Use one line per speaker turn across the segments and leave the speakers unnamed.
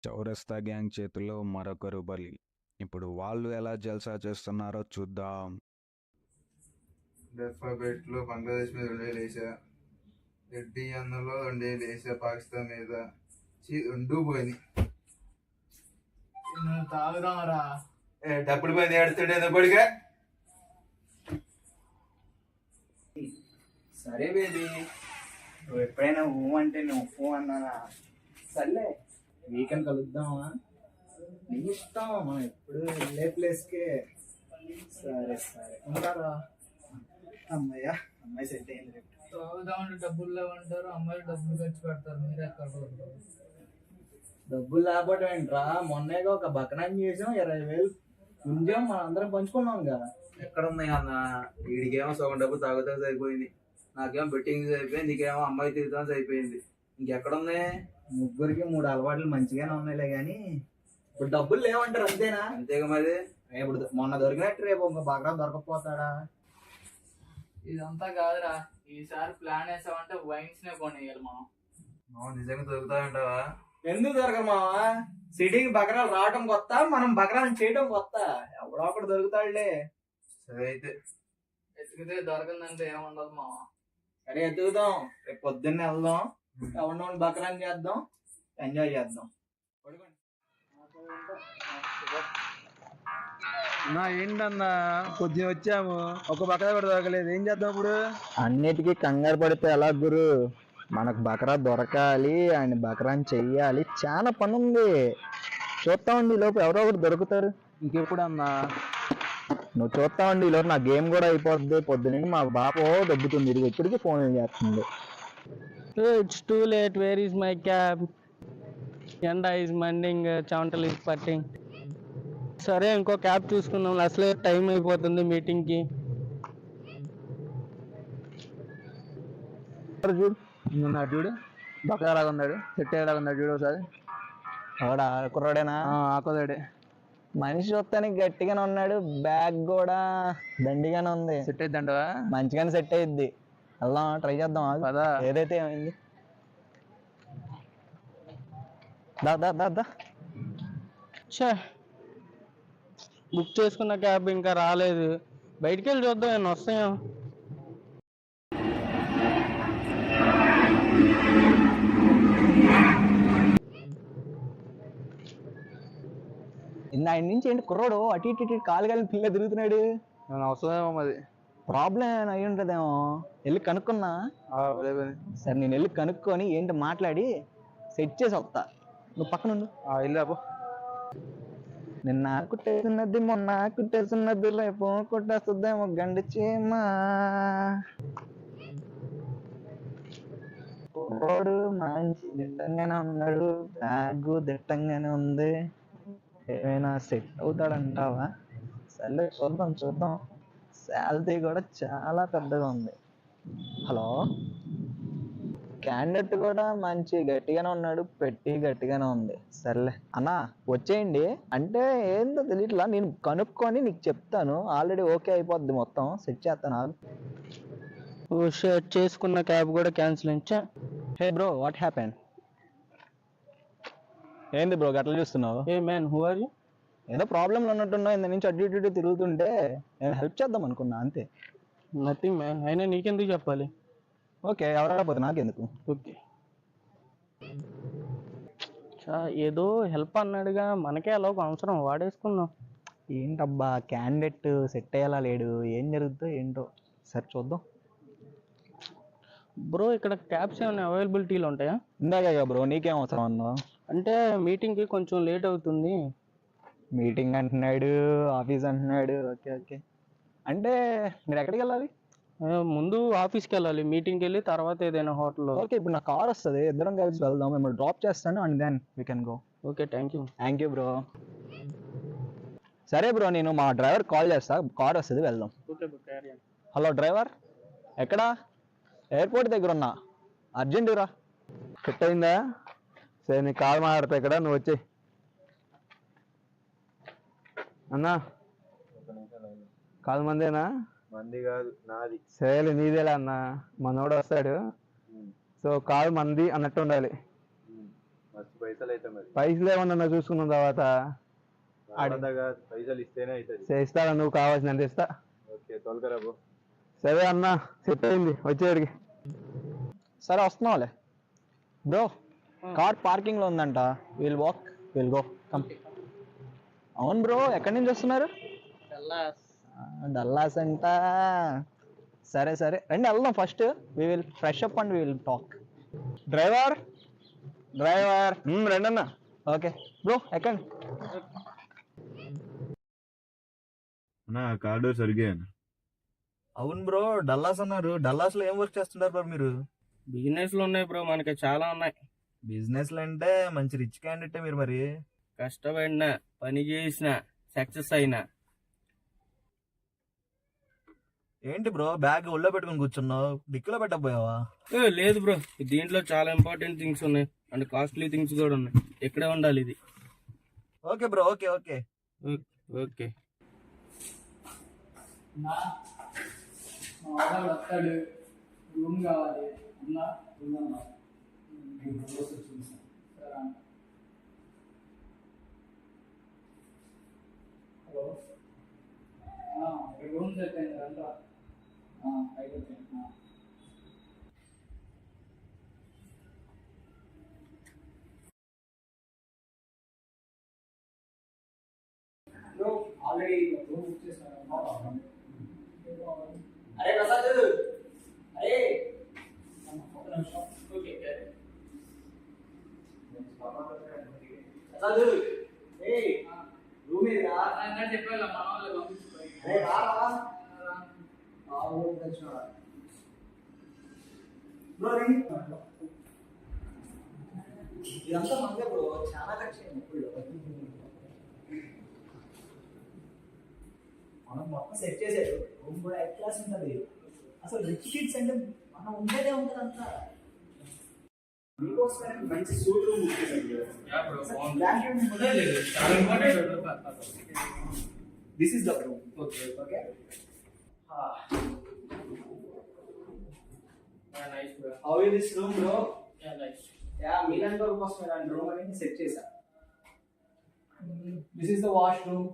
చౌరస్తా గ్యాంగ్ చేతిలో మరొకరు బలి. ఇప్పుడు వాళ్ళు ఎలా జల్సా చేస్తున్నారో చూద్దాం.
డెఫాబెట్లో బంగ్లాదేశ్ మీద 2,000 వేసా. రెడ్డి అన్నలో 2,000 వేసా. పాకిస్తాన్ మీద రెండు పోయినాయి.
తాగుదామరా.
డబ్బులు పోయింది ఏడుతుండే పొడిగా.
సరే బేబీ, నువ్వు ఎప్పుడైనా ఊ అంటే నువ్వు ఊ అన్నానా? సర్లే, వీకెండ్ కలుద్దామా? నీ ఇష్టం, మనం ఎప్పుడు వెళ్ళే ప్లేస్కే. సరే సరే, ఉంటారా? అమ్మాయ్యా, అమ్మాయి సెట్ అయింది. రేపు
తాగుదామంటే డబ్బులు లేవంటారు, అమ్మాయిలు డబ్బులు ఖర్చు పెడతారు. మీరే ఎక్కడ
డబ్బులు లేకపోవడం ఏంట్రా? మొన్నేగా ఒక బకరాన్ని చేసాం, 20,000 ఉంచాం, మనం అందరం పంచుకున్నాం కదా.
ఎక్కడ ఉన్నాయి అన్న? వీడికేమో సగం డబ్బులు తాగుతా అయిపోయింది, నాకేమో బెట్టింగ్ అయిపోయింది, నీకేమో అమ్మాయి తిరుగుతాం అయిపోయింది. ఇంకెక్కడ ఉన్నాయి?
ముగ్గురికి 3 అలవాట్లు మంచిగానే ఉన్నాయిలే కానీ ఇప్పుడు డబ్బులు లేవంటారు అంతేనా?
అంతేగా మరి.
ఇప్పుడు మొన్న దొరికినట్టు రేపు ఇంకో బకరా దొరకపోతాడా?
ఇదంతా కాదురా, ఈసారి ప్లాన్ వేసామంటే వైన్స్ నే కొనేయాలి మనం.
నిజంగా దొరుకుతాయంటావా?
ఎందుకు దొరకరు మావా? సిటీకి బకరాలు రావటం కొత్త, మనం బకరాలు చేయటం కొత్త. ఎవడో ఒకటి దొరుకుతాడులే.
సరే అయితే
ఎతికితే దొరకందంటే ఏముండదు మామ.
సరే ఎత్తుకుదాం, రేపు పొద్దున్నే వెళ్దాం, ఎవరినో బకరాన్ని చేద్దాం, ఎంజాయ్ చేద్దాం.
ఏంటన్నా కొద్దిగా వచ్చాము, ఒక బకరా కూడా దొరకలేదు, ఏం చేద్దాం ఇప్పుడు?
అన్నిటికీ కంగారు పడితే ఎలా గురు? మనకు బకరా దొరకాలి, ఆయన బకరాని చెయ్యాలి, చాలా పని ఉంది. చూస్తామండి ఈ లోపు ఎవరో ఒకరు దొరుకుతారు.
ఇంకెప్పుడు అన్నా?
నువ్వు చూస్తామండి ఈ లోపు నా గేమ్ కూడా అయిపోద్ది. పొద్దున మా బాపో దొబ్బుతుంది, ఇది ఇప్పటికీ ఫోన్ చేస్తుంది.
It's too late, where is my cab? ఎండ ఈజ్ మండింగ్, చెమటలు ఈజ్ పట్టింగ్. సరే ఇంకో క్యాబ్ చూసుకుందాం, అసలే టైం అయిపోతుంది మీటింగ్కి.
చూడు బకరాగా ఉన్నాడు, సెట్ అయ్యేలాగా ఉన్నాడు, చూడు ఒకసారి.
వాడా కుర్రాడేనా?
ఆకోదాడే.
మనిషి చూస్తానికి గట్టిగానే ఉన్నాడు, బ్యాగ్ కూడా దండిగానే ఉంది.
సెట్ అయిద్దంటవా?
మంచిగానే సెట్ అయ్యిద్ది, వెళ్దాం, ట్రై చేద్దాం.
పదా.
ఏదైతే ఏమైంది, దా దా దా దా.
బుక్ చేసుకున్న క్యాబ్ ఇంకా రాలేదు, బయటికి వెళ్ళి చూద్దాం ఏమన్నా వస్తాయో.
ఆయన నుంచి ఏంటి కుర్రోడు అటు ఇటు ఇటు కాలు కాలిన పిల్ల తిరుగుతున్నాడు?
అవసరమేమో మరి,
ప్రాబ్లం అయి ఉంటుందేమో, వెళ్ళి కనుక్కున్నా. సరే నేను వెళ్ళి కనుక్కొని ఏంటి మాట్లాడి సెట్ చేసి వస్తా, నువ్వు పక్కన ఉండు.
వెళ్ళాపో.
నిన్న కుట్టేస్తున్నది మొన్న కుట్టేస్తున్నది రేపు కుట్టేస్తుందేమో గండి చీమా. కుర్రోడు మంచి దిట్టంగానే ఉన్నాడు, బ్యాగ్ దిట్టంగానే ఉంది, ఏమైనా సెట్ అవుతాడంటావా? సర్లే చూద్దాం చూద్దాం. శాలరీ కూడా చాలా పెద్దగా ఉంది. హలో, క్యాండిడేట్ కూడా మంచి గట్టిగానే ఉన్నాడు, పెట్టి గట్టిగానే ఉంది. సర్లే అన్నా వచ్చేయండి, అంటే ఏందో తెలియట్లా, నేను కనుక్కొని నీకు చెప్తాను. ఆల్రెడీ ఓకే అయిపోద్ది, మొత్తం సెట్ చేస్తాను.
చేసుకున్న క్యాబ్ కూడా క్యాన్సిల్ అయించా.
Hey bro, what happen? ఏంది బ్రో గట్ల చూస్తున్నావు?
Hey man, who are you?
ఏదో ప్రాబ్లంలో ఉన్నట్టున్నావు, ఇంత నుంచి అడ్డు ఇటు తిరుగుతుంటే నేను హెల్ప్ చేద్దాం అనుకున్నా అంతే.
నథింగ్ మ్యాన్, అయినా నీకెందుకు చెప్పాలి?
ఓకే, ఎవరైపోతే నాకెందుకు.
ఓకే, ఏదో హెల్ప్ అన్నాడుగా, మనకే అలా ఒక అవసరం, వాడేసుకుందాం.
ఏంటబ్బా, క్యాండిడేట్ సెట్ అయ్యేలా లేడు, ఏం జరుగుతుందో ఏంటో, సరే చూద్దాం.
బ్రో ఇక్కడ క్యాబ్స్ ఏమైనా అవైలబిలిటీలో ఉంటాయా?
ఇందాక బ్రో నీకేం అవసరం అన్నావు?
అంటే మీటింగ్కి కొంచెం లేట్ అవుతుంది.
మీటింగ్ అంటున్నాడు, ఆఫీస్ అంటున్నాడు. ఓకే ఓకే, అంటే మీరు ఎక్కడికి వెళ్ళాలి?
ముందు ఆఫీస్కి వెళ్ళాలి, మీటింగ్కి వెళ్ళి తర్వాత ఏదైనా హోటల్లో.
ఓకే, ఇప్పుడు నా కార్ వస్తుంది, ఇద్దరం కలిసి వెళ్దాం, మిమ్మల్ని డ్రాప్ చేస్తాను and then we can go.
Okay, thank you
bro. సరే బ్రో, నేను మా డ్రైవర్ కాల్ చేస్తా, కార్ వస్తుంది, వెళ్దాం. హలో డ్రైవర్, ఎక్కడా? ఎయిర్పోర్ట్ దగ్గర ఉన్నా, అర్జెంట్ రా.
సెట్ అయిందా? సరే నీ కాల్ మాట్లాడతా, ఇక్కడ నువ్వు వచ్చి. అన్నా కాల్ మందేనా?
మంది కాదు, నాది.
సరేలే, నీదేలా అన్న, మనోడు వస్తాడు, సో కాల్ మంది అన్నట్టు ఉండాలి. పైసలు ఏమన్నా చూసుకున్న తర్వాత
పైసలు ఇస్తేనే అవుతుంది.
చేస్తారా నువ్వు కావాల్సినంత ఇస్తా.
ఓకే తోలుకరాబు.
సరే అన్న సెట్ అయింది వచ్చేవాడికి.
సరే వస్తున్నావులే బ్రో. కార్ పార్కింగ్ లో ఉందంట. Will walk will go come. అవును బ్రో, ఎక్కడి నుంచి వస్తున్నారు? డల్లాస్ అంట. సరే సరే రండి వెళ్దాం. First we will fresh up and we will talk. Driver driver
రండి అన్న.
ఓకే బ్రో ఎక్కండి.
కార్డు సరిగ్గా.
అవును బ్రో, డల్లాస్ అన్నారు. డల్లాస్ లో ఏం వర్క్ చేస్తున్నారు బ్రో మీరు?
బిజినెస్లు ఉన్నాయి బ్రో, మనకి చాలా ఉన్నాయి.
బిజినెస్ లో అంటే మంచి రిచ్ క్యాండిడేట్ మీరు మరి.
కష్టపడినా పని చేసిన సక్సెస్ అయినా.
ఏంటి బ్రో బ్యాగ్ ఒళ్ళో పెట్టుకుని కూర్చున్నావు? డిక్కీలో పెట్టకపోయావా?
లేదు బ్రో, దీంట్లో చాలా ఇంపార్టెంట్ థింగ్స్ ఉన్నాయి అండ్ కాస్ట్లీ థింగ్స్ కూడా ఉన్నాయి. ఇక్కడే ఉండాలి ఇది.
Okay bro, okay okay.
Okay
మా వాడు వస్తాడు, రూమ్ కావాలి అన్నా. ఉందన్నా సరే అన్న. హలో, రూమ్ సెట్ అయింది అంతా అయిపోయింది. ఆల్రెడీ రూమ్ బుక్ చేశాను. అరే ప్రసాద్, అరే ఒక నిమిషం. ఓకే ప్రసాద్, ఏ రూమ్ ఏదిరా? చెప్పాలి మన వాళ్ళు పంపించిపోయి. అరే రారా బ్రో రండి. ఇదంతా మందే బ్రో, చాలా ఖర్చు అయింది. మనం మొత్తం సెట్ చేసాడు. రూమ్ కూడా ఎట్ క్లాస్ ఉంటుంది. అసలు రిచ్ కిడ్స్ అంటే మనం ఉండేదే ఉంటుంది అంతా. మీకోసమే మంచి suite room this is the room. Okay okay. How is this room bro? మీలాంటి వాళ్ళ కోసం ఇలాంటి రూమ్ అనేది సెట్ చేశా. This is the wash room.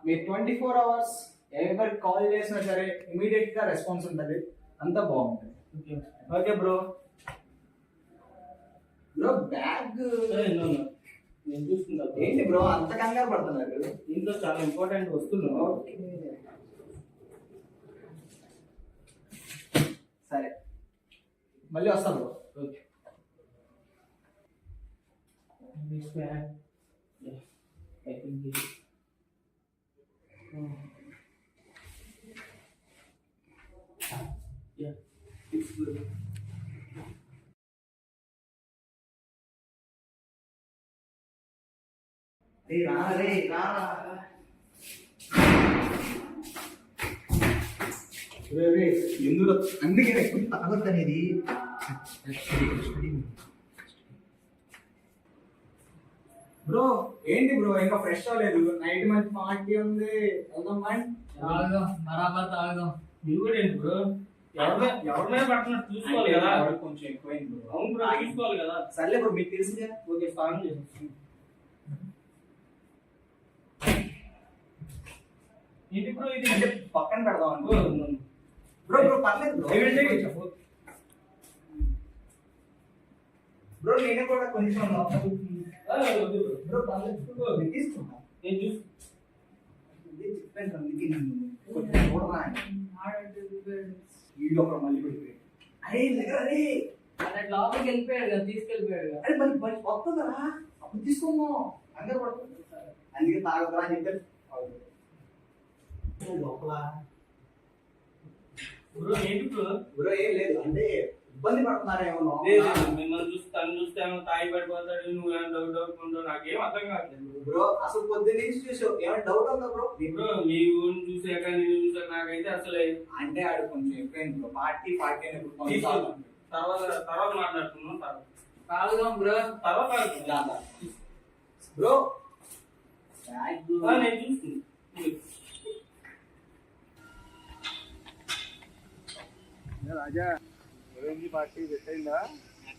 మీరు 24 hours ఎవరికి కాల్ చేసినా సరే ఇమీడియట్ గా రెస్పాన్స్ ఉంటుంది. అంతా బాగుంటుంది. Okay bro. బ్రో బ్యాగ్
నేను చూసుకుంటా.
ఏంటి బ్రో అంత కంగారు పడుతున్నారు?
దీంట్లో చాలా ఇంపార్టెంట్ వస్తువులు.
ఓకే సరే మళ్ళీ వస్తాను bro.
Okay. Yeah, it's good.
రే రా రే రా. ఎందుకు అందుకే ఎక్కువ తాగొద్దు అనేది. బ్రో ఏంటి బ్రో ఇంకా ఫ్రెష్ అవ్వలేదు? నైట్ మంచి పార్టీ ఉంది, వెళ్దాం.
తాగుదాం, బరాబర్ తాగుదాం.
మీరు కూడా ఏంటి బ్రో, ఎవరినే పడుతున్నట్టు చూసుకోవాలి కదా.
కొంచెం ఎక్కువైంది బ్రో.
అవును బ్రో, చూసుకోవాలి కదా.
సర్లే బ్రో, మీకు తెలిసిందే.
ఓకే స్నానం చేసి ఏంటి బ్రో ఇది
అంటే పక్కన పెడదాం అనుకో. బ్రో బ్రో పర్లేదు బ్రో. బ్రో నేను కూడా కొంచెం బ్రో పర్లేదు తీసుకున్నా.
నేను చూసి
చెప్పాను అందుకే కొంచెం చూడరా. వీడియో ఒక మళ్ళీ పడిపోయాడు. అరే దగ్గర అరే
అన్నట్టు లోపలికి వెళ్ళిపోయాడు కదా, తీసుకెళ్ళిపోయాడు కదా.
అరే మళ్ళీ వస్తుందా? అప్పుడు తీసుకున్నాం. అందరు పడుతుంది. అందుకే తాగుతారా అని చెప్పారు. లోపల
బ్రో ఏంటి బ్రో?
బ్రో ఏం లేదు, అంటే ఇబ్బంది పడుతున్నారేమో.
మిమ్మల్ని చూసి తను చూస్తే ఏమో తాగి పడిపోతాడు, నువ్వు ఏమైనా డౌట్ ఉంటావు. నాకేం అర్థం కావట్లేదు
బ్రో. అసలు పొద్దున్న నుంచి చూసావు, ఏమైనా డౌట్ ఉందా బ్రో?
బ్రో మీ ఊరిని చూసాక నేను చూసాక నాకైతే అసలే
అంటే ఆడు కొంచెం ఎక్కువైంది బ్రో. పార్టీ
తర్వాత మాట్లాడుతున్నాం.
తాగుదాం బ్రో,
తర్వాత
బ్రో
నేను చూసుకున్నాను.
రాజా పార్టీ సెట్ అయిందా?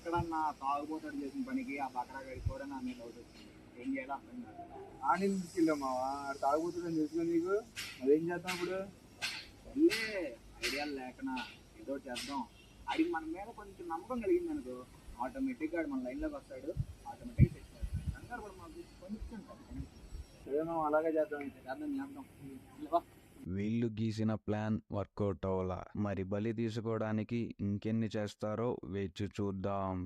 ఎక్కడన్నా తాగుబోతాడు చేసిన పనికి ఆ బకరా గడికి కూడా నా మీద డౌట్ వచ్చింది. ఏం చేయాలో అర్థం కాదు.
ఆడిని తీసుకెళ్ళామావా తాగుబోతుందని తెలుసుకుని నీకు అదేం చేద్దాం ఇప్పుడు?
వెళ్ళే ఐడియాలు లేకనా ఏదో ఒకటి చేద్దాం. అడిగి మన మీద కొంచెం నమ్మకం కలిగింది అనుకో, ఆటోమేటిక్గా మన లైన్లోకి వస్తాడు, ఆటోమేటిక్గా తెచ్చాడు. కంగారు కూడా మాకు కొంచెం
సరే మనం అలాగే చేద్దాం.
చేద్దాం.
వీళ్ళు గీసిన ప్లాన్ వర్కౌట్ అవ్వాలా. మరి బలి తీసుకోవడానికి ఇంకెన్ని చేస్తారో వేచి చూద్దాం.